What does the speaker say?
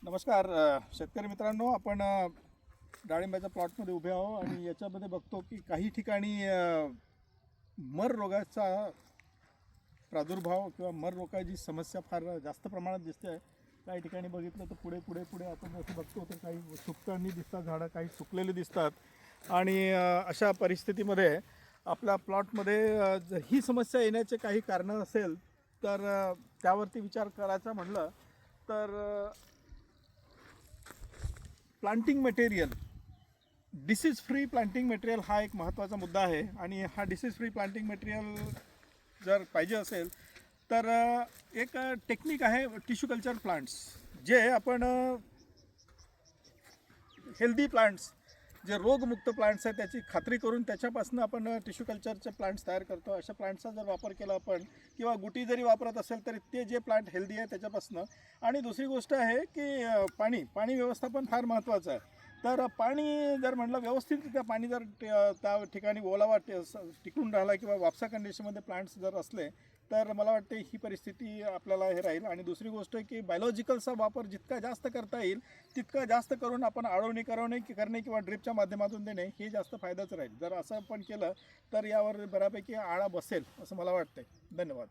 नमस्कार शेतकरी मित्रांनो, आपण डाळिंबाच्या प्लॉटमध्ये उभे आहो आणि याच्यामध्ये बघतो की काही ठिकाणी मर रोगाचा प्रादुर्भाव किंवा मर रोगाची समस्या फार जास्त प्रमाणात दिसते आहे. काही ठिकाणी बघितलं तर पुढे पुढे पुढे आपण जसं बघतो तर काही सुकतानी दिसतात झाडं, काही सुकलेले दिसतात आणि अशा परिस्थितीमध्ये आपल्या प्लॉटमध्ये जर ही समस्या येण्याचे काही कारणं असेल तर त्यावरती विचार करायचा म्हटलं तर planting material, disease free planting material हा एक महत्त्वाचा मुद्दा आहे. आणि हा डिसीज फ्री प्लांटिंग मटेरियल जर पाहिजे असेल तर एक टेक्निक आहे टिश्यू कल्चर प्लांट्स, जे आपण हेल्दी प्लांट्स, जे रोगमुक्त प्लांट्स आहेत त्याची खात्री करून त्याच्यापासून आपण टिश्यू कल्चरचे प्लांट्स तयार करतो. अशा प्लांट्सचा जर वापर केला आपण, किंवा गुटी जरी वापरत असेल तरी ते जे प्लांट हेल्दी आहे त्याच्यापासून. आणि दुसरी गोष्ट आहे की पाणी व्यवस्थापन फार महत्त्वाचं आहे. तर पाणी जर म्हटलं व्यवस्थितरित्या पाणी जर त्या ठिकाणी ओलावा टिकून राहिला किंवा वापसा कंडिशनमध्ये प्लांट्स जर असले तर मला वाटते ही परिस्थिती आपल्याला हे राहील. आणि दुसरी गोष्ट की बायोलॉजिकलचा वापर जितका जास्त करता येईल तितका जास्त करून आपण आळवणी करणे किंवा ड्रिपच्या माध्यमातून देणे हे जास्त फायद्याचं राहील. जर असं आपण केलं तर यावर बऱ्यापैकी आळा बसेल असं मला वाटतं. धन्यवाद.